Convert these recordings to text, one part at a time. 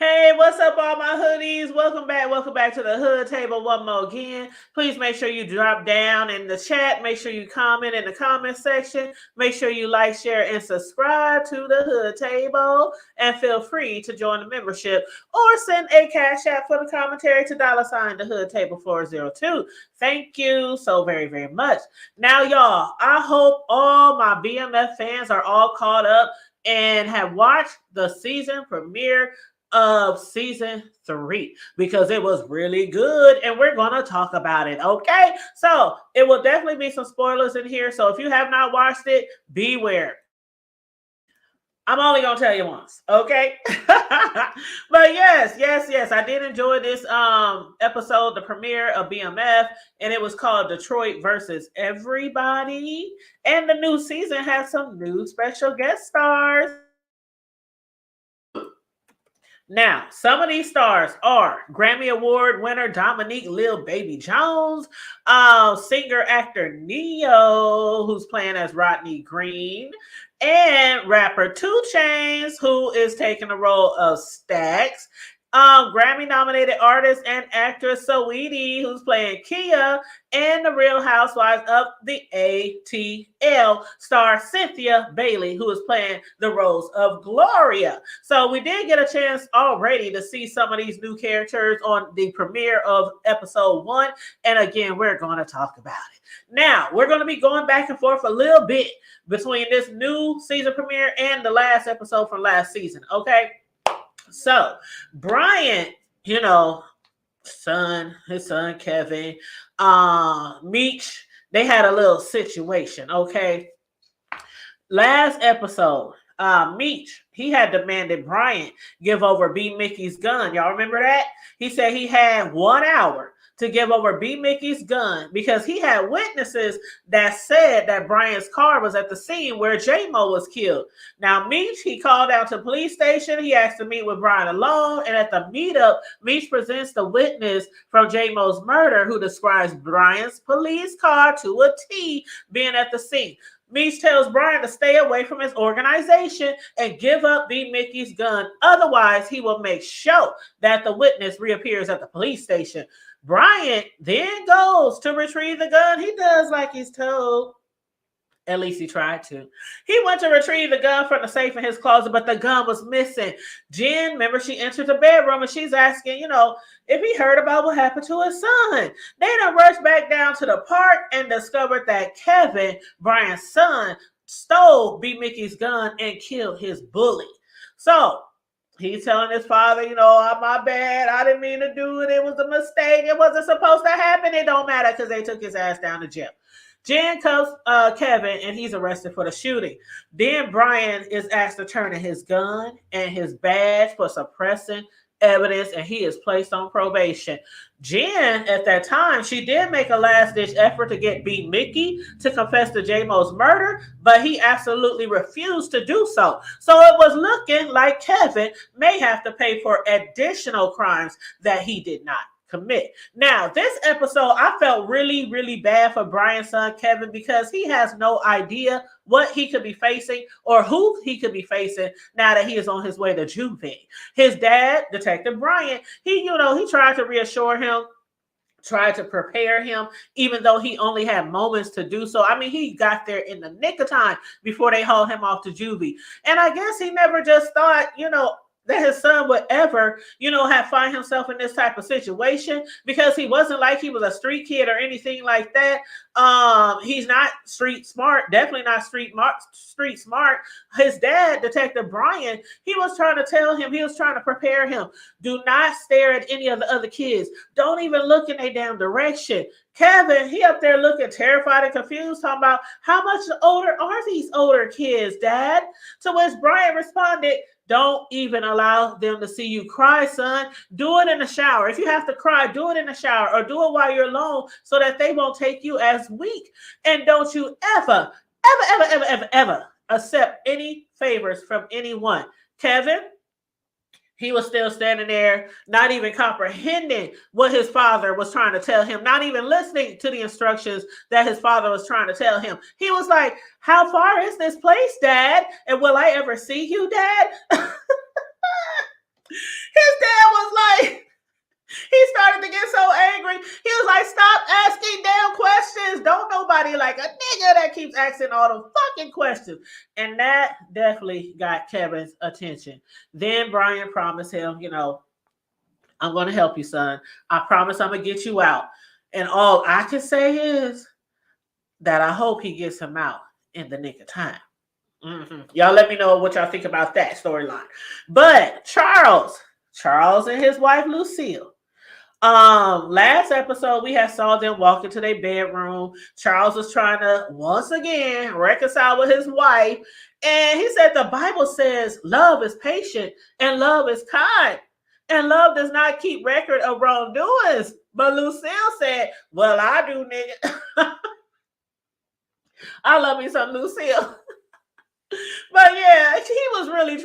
Hey, what's up, all my hoodies? Welcome back. Welcome back to the Hood Table one more again. Please make sure you drop down in the chat. Make sure you comment in the comment section. Make sure you like, share, and subscribe to the Hood Table. And feel free to join the membership or send a cash app for the commentary to $ the Hood Table 402. Thank you so very, very much. Now, y'all, I hope all my BMF fans are all caught up and have watched the season premiere of season 3 because it was really good and we're going to talk about it. Okay, so it will definitely be some spoilers in here, so if you have not watched it, beware. I'm only gonna tell you once, okay? But yes, I did enjoy this episode, the premiere of BMF, and it was called Detroit versus Everybody. And the new season has some new special guest stars. Now, some of these stars are Grammy Award winner Dominique Lil Baby Jones, singer actor Neo, who's playing as Rodney Green, and rapper 2 Chainz, who is taking the role of Stax. Grammy nominated artist and actress Saweetie, who's playing Kia, and the Real Housewives of the ATL star Cynthia Bailey, who is playing the roles of Gloria. So we did get a chance already to see some of these new characters on the premiere of episode 1. And again, we're going to talk about it. Now, we're going to be going back and forth a little bit between this new season premiere and the last episode from last season, okay? So, Brian, his son Kevin, Meech, they had a little situation, okay? Last episode, Meech, he had demanded Brian give over B. Mickey's gun. Y'all remember that? He said he had 1 hour to give over B. Mickey's gun because he had witnesses that said that Brian's car was at the scene where J-Mo was killed. Now, Meech, he called out to the police station. He asked to meet with Brian alone. And at the meetup, Meech presents the witness from J-Mo's murder who describes Brian's police car to a T being at the scene. Meech tells Brian to stay away from his organization and give up B. Mickey's gun. Otherwise, he will make sure that the witness reappears at the police station. Brian then goes to retrieve the gun. He does like he's told. At least he tried to. He went to retrieve the gun from the safe in his closet, but the gun was missing. Jen, remember, she entered the bedroom and she's asking, if he heard about what happened to his son. They done rushed back down to the park and discovered that Kevin, Brian's son, stole B. Mickey's gun and killed his bully. So he's telling his father, my bad. I didn't mean to do it. It was a mistake. It wasn't supposed to happen. It don't matter because they took his ass down to jail. Jen cuffs Kevin and he's arrested for the shooting. Then Brian is asked to turn in his gun and his badge for suppressing evidence, and he is placed on probation. Jen, at that time, she did make a last-ditch effort to get B. Mickey to confess to J-Mo's murder, but he absolutely refused to do so. So it was looking like Kevin may have to pay for additional crimes that he did not commit. Now, this episode, I felt really, really bad for Brian's son, Kevin, because he has no idea what he could be facing or who he could be facing now that he is on his way to juvie. His dad, Detective Brian, he tried to reassure him, tried to prepare him, even though he only had moments to do so. I mean, he got there in the nick of time before they hauled him off to juvie. And I guess he never just thought, that his son would ever, have find himself in this type of situation, because he wasn't like he was a street kid or anything like that. He's not street smart, definitely not street smart. His dad, Detective Brian, he was trying to tell him, he was trying to prepare him. Do not stare at any of the other kids. Don't even look in a damn direction. Kevin, he up there looking terrified and confused, talking about how much older are these older kids, Dad? To which Brian responded, don't even allow them to see you cry, son. Do it in the shower. If you have to cry, do it in the shower or do it while you're alone so that they won't take you as weak. And don't you ever accept any favors from anyone. Kevin, he was still standing there, not even comprehending what his father was trying to tell him, not even listening to the instructions that his father was trying to tell him. He was like, how far is this place, Dad? And will I ever see you, Dad? His dad was like, he started to get so angry. He was like, stop asking damn questions. Don't nobody like a nigga that keeps asking all the fucking questions. And that definitely got Kevin's attention. Then Brian promised him, I'm going to help you, son. I promise I'm going to get you out. And all I can say is that I hope he gets him out in the nick of time. Y'all let me know what y'all think about that storyline. But Charles and his wife Lucille. Last episode we had saw them walk into their bedroom. Charles was trying to once again reconcile with his wife, and he said the Bible says love is patient and love is kind, and love does not keep record of wrongdoings. But Lucille said, "Well, I do, nigga." I love me some Lucille. But yeah, he was really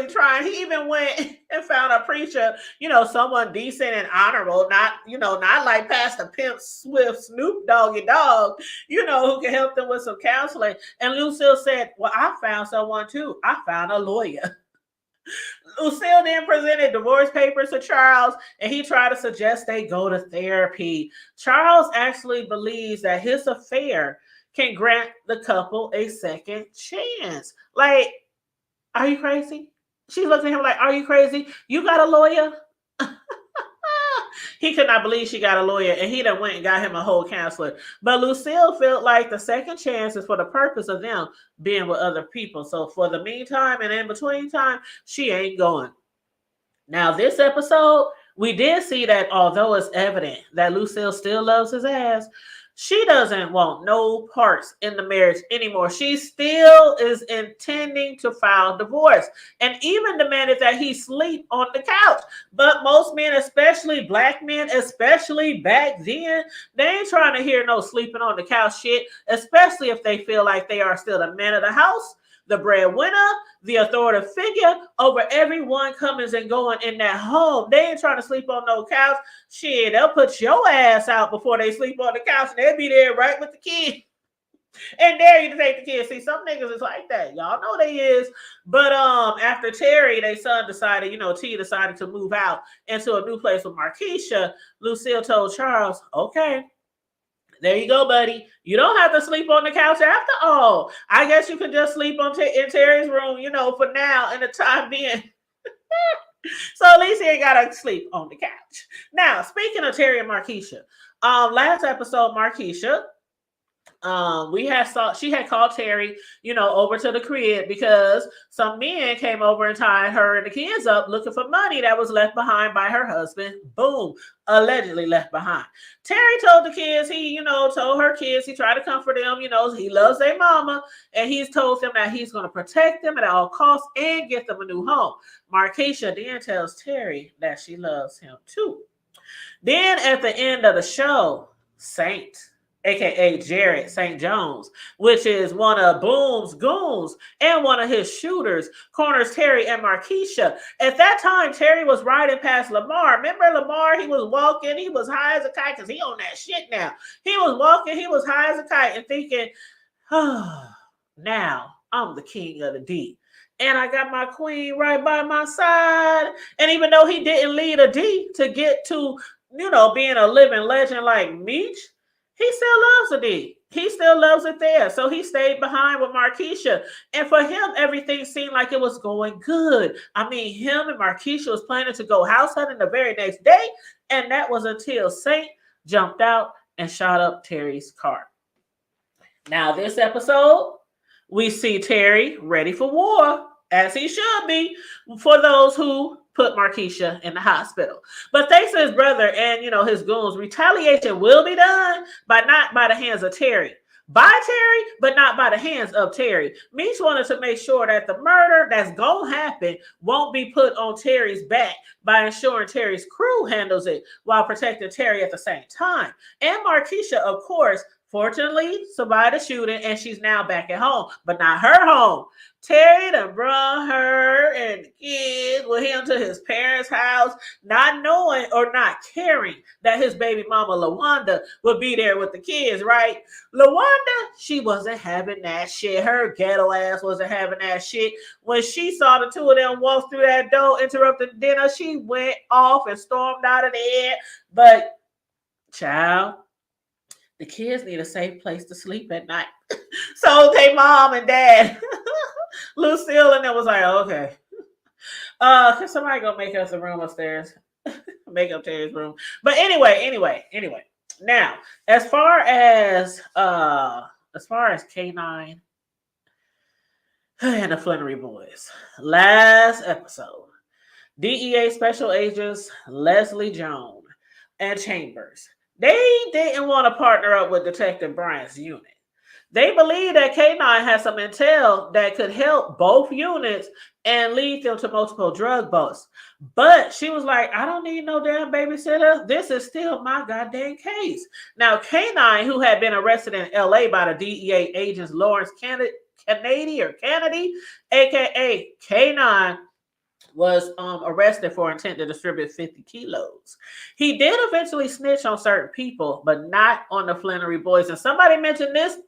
trying. He even went and found a preacher, someone decent and honorable, not like Pastor Pimp Swift, Snoop Doggy Dogg, who can help them with some counseling. And Lucille said, well, I found someone too. I found a lawyer. Lucille then presented divorce papers to Charles, and he tried to suggest they go to therapy. Charles actually believes that his affair can grant the couple a second chance. Like, are you crazy? She's looking at him like, are you crazy? You got a lawyer? He could not believe she got a lawyer, and he done went and got him a whole counselor. But Lucille felt like the second chance is for the purpose of them being with other people. So for the meantime and in between time, she ain't going. Now, this episode, we did see that although it's evident that Lucille still loves his ass, she doesn't want no parts in the marriage anymore. She still is intending to file divorce and even demanded that he sleep on the couch. But most men, especially black men, especially back then, they ain't trying to hear no sleeping on the couch shit, especially if they feel like they are still the man of the house, the breadwinner, the authoritative figure over everyone coming and going in that home. They ain't trying to sleep on no couch. Shit, they'll put your ass out before they sleep on the couch, and they'll be there right with the kid and dare you to take the kids. See, some niggas is like that. Y'all know they is. But after Terry, their son decided, T decided to move out into a new place with Markeisha, Lucille told Charles, okay, there you go, buddy. You don't have to sleep on the couch after all. I guess you can just sleep in Terry's room, for now in the time being. So at least he ain't got to sleep on the couch. Now, speaking of Terry and Markeisha, last episode, Markeisha, she had called Terry, over to the crib because some men came over and tied her and the kids up looking for money that was left behind by her husband. Boom, allegedly left behind. Terry told the kids, told her kids, he tried to comfort them, he loves their mama, and he's told them that he's going to protect them at all costs and get them a new home. Markeisha then tells Terry that she loves him too. Then at the end of the show, Saint, aka Jared St. Jones, which is one of Boom's goons and one of his shooters, corners Terry and Markeisha. At that time, Terry was riding past Lamar. Remember Lamar? He was walking, he was high as a kite because he on that shit now. He was walking, he was high as a kite and thinking, now I'm the king of the D. And I got my queen right by my side. And even though he didn't lead a D to get to, being a living legend like Meech, he still loves a D. He still loves it there. So he stayed behind with Markeisha. And for him, everything seemed like it was going good. I mean, him and Markeisha was planning to go house hunting the very next day. And that was until Saint jumped out and shot up Terry's car. Now, this episode, we see Terry ready for war, as he should be, for those who put Markeisha in the hospital. But thanks to his brother and, his goons, retaliation will be done, but not by the hands of Terry. By Terry, but not by the hands of Terry. Meech wanted to make sure that the murder that's going to happen won't be put on Terry's back by ensuring Terry's crew handles it while protecting Terry at the same time. And Markeisha, of course, fortunately survived the shooting, and she's now back at home, but not her home. Terry done brought her and the kids with him to his parents' house, not knowing or not caring that his baby mama LaWanda would be there with the kids, right? LaWanda, she wasn't having that shit. Her ghetto ass wasn't having that shit. When she saw the two of them walk through that door, interrupting dinner, she went off and stormed out of there. But, child, the kids need a safe place to sleep at night. So they mom and dad, Lucille, and it was like, okay. Can somebody go make us a room upstairs? Make up Terry's room. But anyway. Now, as far as K9 and the Flannery Boys, last episode, DEA Special Agents Leslie Jones and Chambers, they didn't want to partner up with Detective Bryant's unit. They believed that K9 had some intel that could help both units and lead them to multiple drug busts. But she was like, I don't need no damn babysitter. This is still my goddamn case. Now, K9, who had been arrested in LA by the DEA agents Lawrence Kennedy, aka K9, was arrested for intent to distribute 50 kilos. He did eventually snitch on certain people, but not on the Flannery Boys. And somebody mentioned this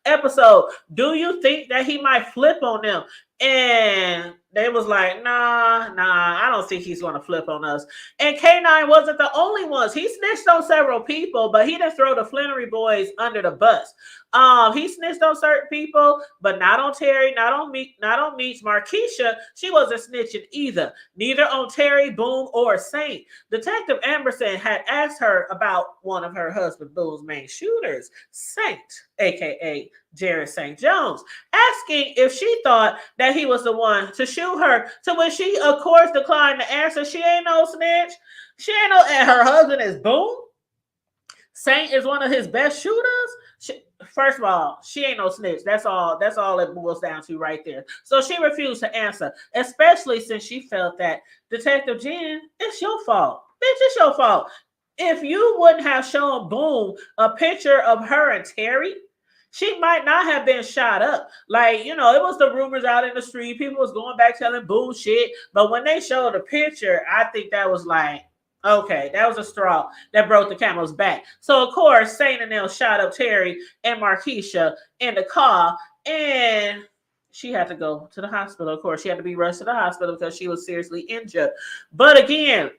episode. Do you think that he might flip on them? And they was like, nah, I don't think he's going to flip on us. And K9 wasn't the only ones. He snitched on several people, but he didn't throw the Flannery Boys under the bus. He snitched on certain people, but not on Terry, not on Meech. Markeisha, she wasn't snitching either. Neither on Terry, Boom, or Saint. Detective Amberson had asked her about one of her husband Boom's main shooters, Saint, aka Jared St. Jones, asking if she thought that he was the one to shoot her, to which she, of course, declined to answer. She ain't no snitch. And her husband is Boom. Saint is one of his best shooters. First of all, she ain't no snitch. That's all it boils down to right there. So she refused to answer, especially since she felt that Detective Jen, it's your fault. Bitch, it's your fault. If you wouldn't have shown Boom a picture of her and Terry, she might not have been shot up. Like, it was the rumors out in the street. People was going back telling Boom shit. But when they showed the picture, I think that was like, okay, that was a straw that broke the camel's back. So, of course, Saint and them shot up Terry and Markeisha in the car, and she had to go to the hospital. Of course, she had to be rushed to the hospital because she was seriously injured. But again,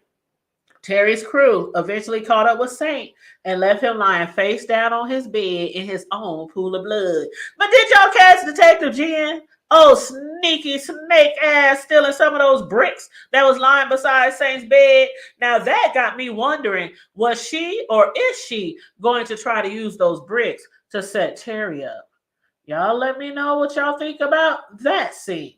Terry's crew eventually caught up with Saint and left him lying face down on his bed in his own pool of blood. But did y'all catch Detective Jen? Oh, sneaky snake ass stealing some of those bricks that was lying beside Saint's bed. Now that got me wondering, was she or is she going to try to use those bricks to set Terry up? Y'all let me know what y'all think about that scene.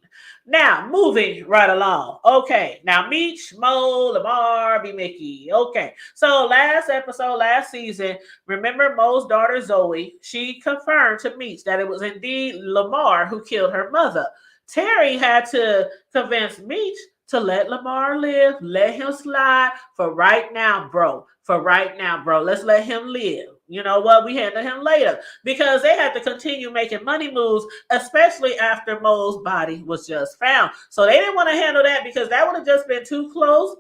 Now, moving right along. Okay, now Meech, Mo, Lamar, B. Mickey. Okay, so last season, remember Mo's daughter Zoe? She confirmed to Meech that it was indeed Lamar who killed her mother. Terry had to convince Meech to let Lamar live, let him slide for right now, bro. Let's let him live. You know what? We handle him later because they had to continue making money moves, especially after Mo's body was just found. So they didn't want to handle that because that would have just been too close.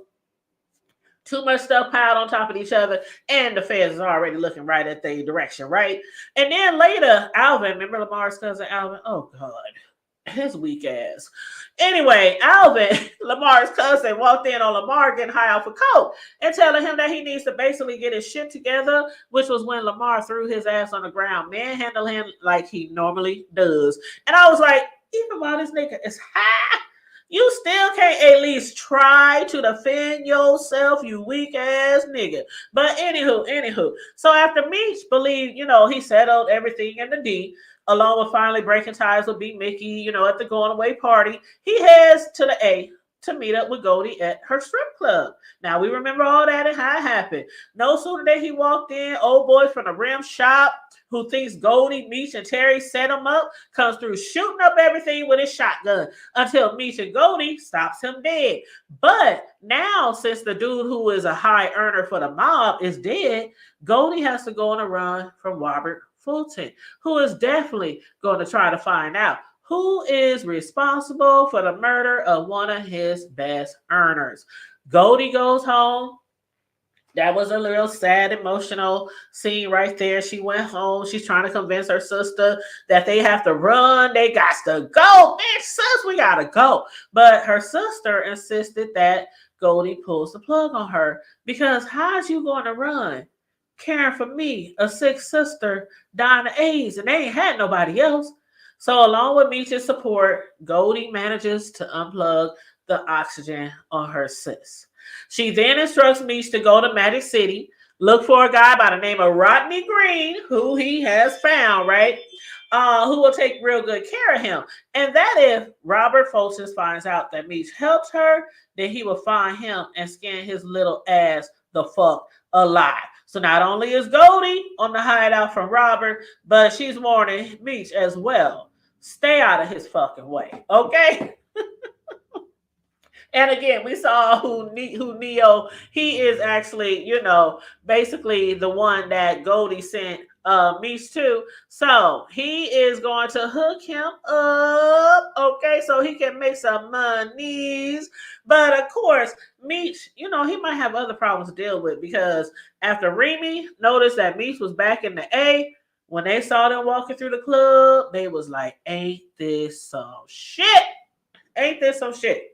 Too much stuff piled on top of each other, and the feds is already looking right at their direction, right? And then later, Alvin, remember Lamar's cousin Alvin? Oh, God. His weak ass. Anyway, Alvin, Lamar's cousin, walked in on Lamar getting high off a coke and telling him that he needs to basically get his shit together, which was when Lamar threw his ass on the ground, manhandle him like he normally does. And I was like, even while this nigga is high, you still can't at least try to defend yourself, you weak ass nigga. But anywho. So after Meech believed, he settled everything in the D, along with finally breaking ties with B. Mickey, at the going away party, he heads to the A to meet up with Goldie at her strip club. Now, we remember all that and how it happened. No sooner than he walked in, old boys from the rim shop who thinks Goldie, Meech, and Terry set him up, comes through shooting up everything with his shotgun until Meech and Goldie stops him dead. But now, since the dude who is a high earner for the mob is dead, Goldie has to go on a run from Robert Fulton, who is definitely going to try to find out who is responsible for the murder of one of his best earners. Goldie goes home. That was a little sad, emotional scene right there. She went home. She's trying to convince her sister that they have to run. They got to go. Man, sis, we got to go. But her sister insisted that Goldie pulls the plug on her because how's you going to run? Caring for me, a sick sister, dying of AIDS, and they ain't had nobody else. So along with Meech's support, Goldie manages to unplug the oxygen on her sis. She then instructs Meech to go to Magic City, look for a guy by the name of Rodney Green, who he has found, right? Who will take real good care of him. And that if Robert Fulton finds out that Meech helped her, then he will find him and skin his little ass the fuck alive. So not only is Goldie on the hideout from Robert, but she's warning Meech as well. Stay out of his fucking way, okay? And again, we saw who Neo, he is actually, basically the one that Goldie sent Meech to. So he is going to hook him up, okay, so he can make some monies. But of course, Meech, he might have other problems to deal with because after Remy noticed that Meech was back in the A, when they saw them walking through the club, they was like, ain't this some shit? Ain't this some shit?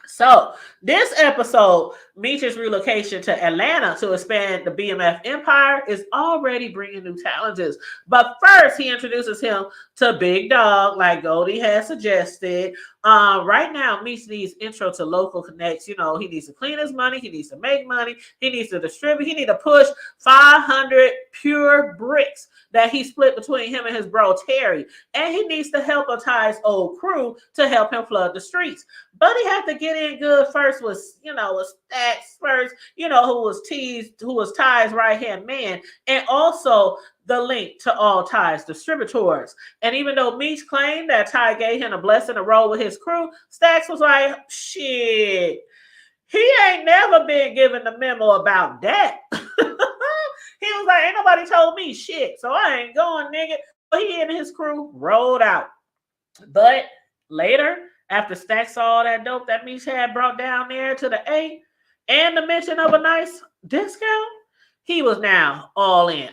So this episode, Meech's relocation to Atlanta to expand the BMF empire is already bringing new challenges. But first, he introduces him to Big Dog, like Goldie has suggested. Right now, Meech needs intro to local connects. He needs to clean his money. He needs to make money. He needs to distribute. He needs to push 500 pure bricks that he split between him and his bro Terry. And he needs to help Ty's old crew to help him flood the streets. But he had to get in good first with, with Stacks first, who was Ty's right-hand man, and also the link to all Ty's distributors. And even though Meech claimed that Ty gave him a blessing to roll with his crew, Stacks was like, shit, he ain't never been given the memo about that. He was like, ain't nobody told me shit, so I ain't going, nigga. But he and his crew rolled out. But later, after Stacks saw all that dope that Meech had brought down there to the A and the mention of a nice discount, he was now all in.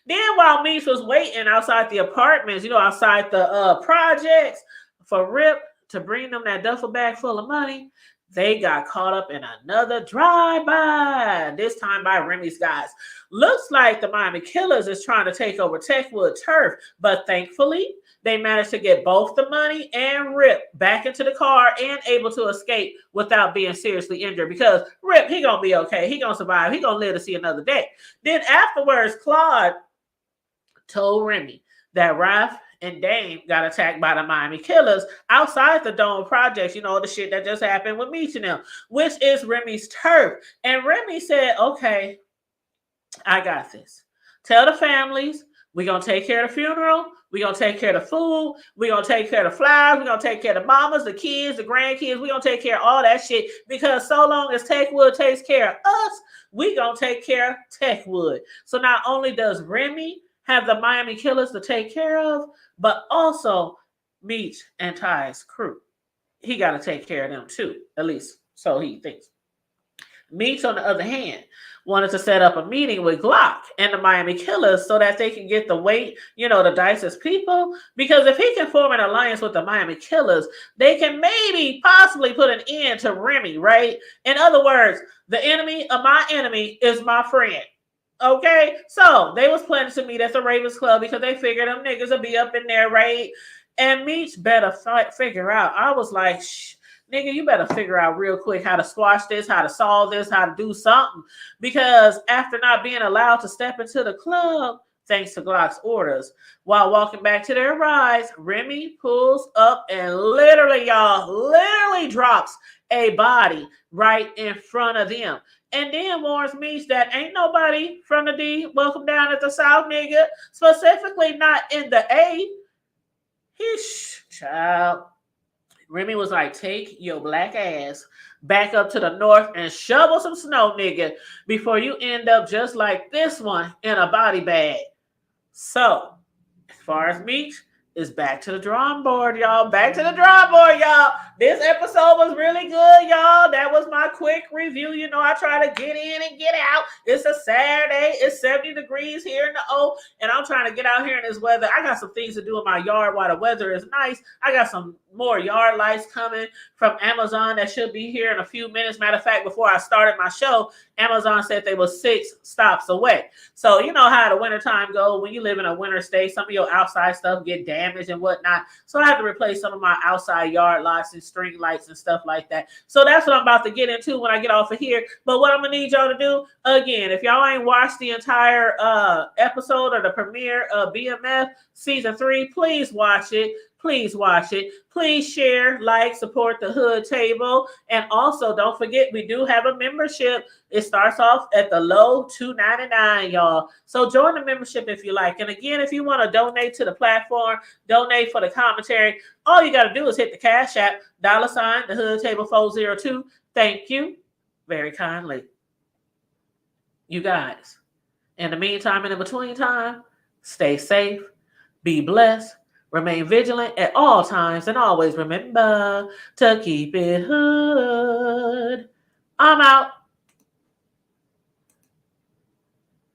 Then while Meech was waiting outside the apartments, outside the projects for Rip to bring them that duffel bag full of money, they got caught up in another drive-by, this time by Remy's guys. Looks like the Miami Killers is trying to take over Techwood turf, but thankfully, they managed to get both the money and Rip back into the car and able to escape without being seriously injured because Rip, he gonna be okay. He gonna survive. He gonna live to see another day. Then afterwards, Claude told Remy that Ralph and Dame got attacked by the Miami Killers outside the Dome Projects, the shit that just happened with Meech and them, which is Remy's turf. And Remy said, okay, I got this. Tell the families, we're going to take care of the funeral. We're going to take care of the food. We're going to take care of the flowers. We're going to take care of the mamas, the kids, the grandkids. We're going to take care of all that shit because so long as Techwood takes care of us, we're going to take care of Techwood. So not only does Remy have the Miami Killers to take care of, but also Meech and Ty's crew. He got to take care of them too, at least so he thinks. Meech, on the other hand, wanted to set up a meeting with Glock and the Miami Killers so that they can get the weight, the Dice's people. Because if he can form an alliance with the Miami Killers, they can maybe possibly put an end to Remy, right? In other words, the enemy of my enemy is my friend. Okay, so they was planning to meet at the Ravens Club because they figured them niggas would be up in there, right? And Meech better figure out. I was like, nigga, you better figure out real quick how to squash this, how to solve this, how to do something. Because after not being allowed to step into the club, thanks to Glock's orders. While walking back to their rides, Remy pulls up and literally, y'all, literally drops a body right in front of them. And then warns Meech that ain't nobody from the D welcome down at the South, nigga. Specifically not in the A. Child. Remy was like, take your black ass back up to the north and shovel some snow, nigga, before you end up just like this one in a body bag. So, as far as Meech, is back to the drawing board, y'all. Back to the drawing board, y'all. This episode was really good, y'all. That was my quick review. You know, I try to get in and get out. It's a Saturday. It's 70 degrees here in the O, and I'm trying to get out here in this weather. I got some things to do in my yard while the weather is nice. I got some more yard lights coming from Amazon that should be here in a few minutes. Matter of fact, before I started my show, Amazon said they were 6 stops away. So you know how the wintertime goes. When you live in a winter state, some of your outside stuff get damaged and whatnot. So I have to replace some of my outside yard lights and string lights and stuff like that. So that's what I'm about to get into when I get off of here. But what I'm going to need y'all to do, again, if y'all ain't watched the entire episode or the premiere of BMF Season 3, please watch it. Please watch it. Please share, like, support the Hood Table. And also, don't forget, we do have a membership. It starts off at the low $2.99, y'all. So join the membership if you like. And again, if you want to donate to the platform, donate for the commentary, all you got to do is hit the Cash App, $, the Hood Table 402. Thank you very kindly. You guys, in the meantime and in between time, stay safe, be blessed, remain vigilant at all times, and always remember to keep it hood. I'm out.